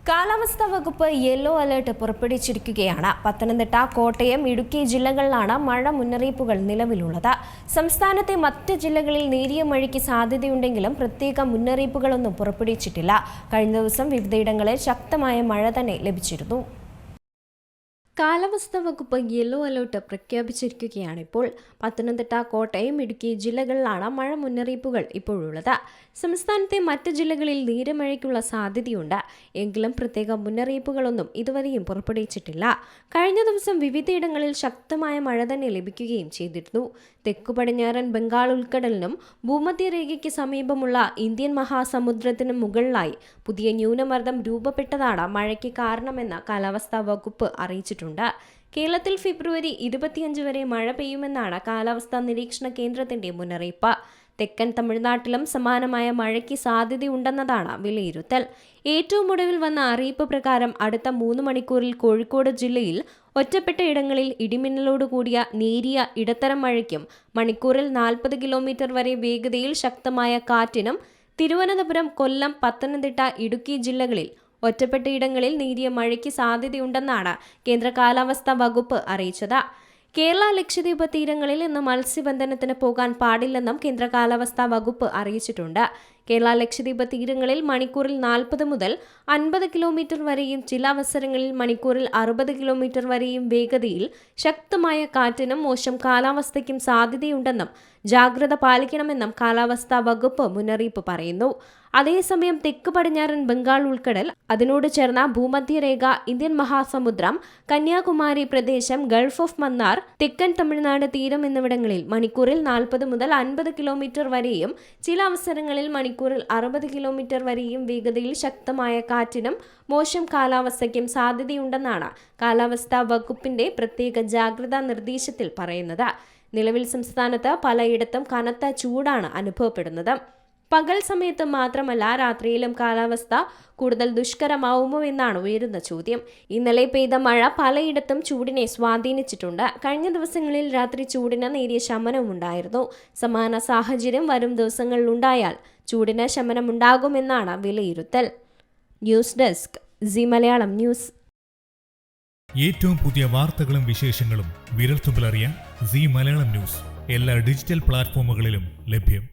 കാലാവസ്ഥാ വകുപ്പ് yellow alert പുറപ്പെടുവിച്ചിരിക്കുകയാണ്. Pathanamthitta, Kottayam, Idukki ജില്ലകളിലാണ് മഴ മുന്നറിയിപ്പുകൾ നിലവിലുള്ളത്. സംസ്ഥാനത്തെ മറ്റ് ജില്ലകളിൽ നേരിയ മഴയ്ക്ക് സാധ്യതയുണ്ടെങ്കിലും പ്രത്യേക മുന്നറിയിപ്പുകളൊന്നും പുറപ്പെടുവിച്ചിട്ടില്ല. കഴിഞ്ഞ ദിവസം വിവിധയിടങ്ങളിൽ ശക്തമായ മഴ തന്നെ ലഭിച്ചിരുന്നു. കാലാവസ്ഥാ വകുപ്പ് യെല്ലോ അലർട്ട് പ്രഖ്യാപിച്ചിരിക്കുകയാണിപ്പോൾ. പത്തനംതിട്ട, കോട്ടയം, ഇടുക്കി ജില്ലകളിലാണ് മഴ മുന്നറിയിപ്പുകൾ ഇപ്പോഴുള്ളത്. സംസ്ഥാനത്തെ മറ്റ് ജില്ലകളിൽ നീരമഴയ്ക്കുള്ള സാധ്യതയുണ്ട്. എങ്കിലും പ്രത്യേക മുന്നറിയിപ്പുകളൊന്നും ഇതുവരെയും പുറപ്പെടുവിച്ചിട്ടില്ല. കഴിഞ്ഞ ദിവസം വിവിധയിടങ്ങളിൽ ശക്തമായ മഴ തന്നെ ലഭിക്കുകയും ചെയ്തിരുന്നു. തെക്കു പടിഞ്ഞാറൻ ബംഗാൾ ഉൾക്കടലിനും ഭൂമധ്യരേഖയ്ക്ക് സമീപമുള്ള ഇന്ത്യൻ മഹാസമുദ്രത്തിനും മുകളിലായി പുതിയ ന്യൂനമർദ്ദം രൂപപ്പെട്ടതാണ് മഴയ്ക്ക് കാരണമെന്ന് കാലാവസ്ഥാ വകുപ്പ് അറിയിച്ചിട്ടുണ്ട്. കേരളത്തിൽ ഫെബ്രുവരി 25 വരെ മഴ പെയ്യുമെന്നാണ് കാലാവസ്ഥാ നിരീക്ഷണ കേന്ദ്രത്തിന്റെ മുന്നറിയിപ്പ്. തെക്കൻ തമിഴ്നാട്ടിലും സമാനമായ മഴയ്ക്ക് സാധ്യതയുണ്ടെന്നതാണ് വിലയിരുത്തൽ. ഏറ്റവും ഒടുവിൽ വന്ന അറിയിപ്പ് പ്രകാരം അടുത്ത 3 മണിക്കൂറിൽ കോഴിക്കോട് ജില്ലയിൽ ഒറ്റപ്പെട്ട ഇടങ്ങളിൽ ഇടിമിന്നലോട് കൂടിയ നേരിയ ഇടത്തരം മഴയ്ക്കും മണിക്കൂറിൽ 40 കിലോമീറ്റർ വരെ വേഗതയിൽ ശക്തമായ കാറ്റിനും തിരുവനന്തപുരം, കൊല്ലം, പത്തനംതിട്ട, ഇടുക്കി ജില്ലകളിൽ ഒറ്റപ്പെട്ട ഇടങ്ങളിൽ നേരിയ മഴയ്ക്ക് സാധ്യതയുണ്ടെന്നാണ് കേന്ദ്ര കാലാവസ്ഥാ വകുപ്പ് അറിയിച്ചത്. കേരള, ലക്ഷദ്വീപ് തീരങ്ങളിൽ ഇന്ന് മത്സ്യബന്ധനത്തിന് പോകാൻ പാടില്ലെന്നും കേന്ദ്ര കാലാവസ്ഥാ വകുപ്പ് അറിയിച്ചിട്ടുണ്ട്. കേരള, ലക്ഷദ്വീപ് തീരങ്ങളിൽ മണിക്കൂറിൽ 40 മുതൽ 50 കിലോമീറ്റർ വരെയും ചില അവസരങ്ങളിൽ മണിക്കൂറിൽ 60 കിലോമീറ്റർ വരെയും വേഗതയിൽ ശക്തമായ കാറ്റിനും മോശം കാലാവസ്ഥയ്ക്കും സാധ്യതയുണ്ടെന്നും ജാഗ്രത പാലിക്കണമെന്നും കാലാവസ്ഥാ വകുപ്പ് മുന്നറിയിപ്പ് പറയുന്നു. അതേസമയം തെക്ക് പടിഞ്ഞാറൻ ബംഗാൾ ഉൾക്കടൽ, അതിനോട് ചേർന്ന ഭൂമധ്യരേഖ, ഇന്ത്യൻ മഹാസമുദ്രം, കന്യാകുമാരി പ്രദേശം, ഗൾഫ് ഓഫ് മന്നാർ, തെക്കൻ തമിഴ്നാട് തീരം എന്നിവിടങ്ങളിൽ മണിക്കൂറിൽ 40 മുതൽ 50 കിലോമീറ്റർ വരെയും ചില അവസരങ്ങളിൽ മണിക്കൂറിൽ 60 കിലോമീറ്റർ വരെയും വേഗതയിൽ ശക്തമായ കാറ്റിനും മോശം കാലാവസ്ഥയ്ക്കും സാധ്യതയുണ്ടെന്നാണ് കാലാവസ്ഥാ വകുപ്പിന്റെ പ്രത്യേക ജാഗ്രതാ നിർദ്ദേശത്തിൽ പറയുന്നത്. നിലവിൽ സംസ്ഥാനത്ത് പലയിടത്തും കനത്ത ചൂടാണ് അനുഭവപ്പെടുന്നത്. പകൽ സമയത്ത് മാത്രമല്ല, രാത്രിയിലും കാലാവസ്ഥ കൂടുതൽ ദുഷ്കരമാവുമോ എന്നാണ് ഉയരുന്ന ചോദ്യം. ഇന്നലെ പെയ്ത മഴ പലയിടത്തും ചൂടിനെ സ്വാധീനിച്ചിട്ടുണ്ട്. കഴിഞ്ഞ ദിവസങ്ങളിൽ രാത്രി ചൂടിന് നേരിയ ശമനമുണ്ടായിരുന്നു. സമാന സാഹചര്യം വരും ദിവസങ്ങളിൽ ഉണ്ടായാൽ ചൂടിന് ശമനമുണ്ടാകുമെന്നാണ് വിലയിരുത്തൽ. News desk C Malayalam news. ഏറ്റവും പുതിയ വാർത്തകളും വിശേഷങ്ങളും വിരൽത്തുമ്പിലറിയാൻ സി മലയാളം ന്യൂസ് എല്ലാ ഡിജിറ്റൽ പ്ലാറ്റ്ഫോമുകളിലും ലഭ്യം.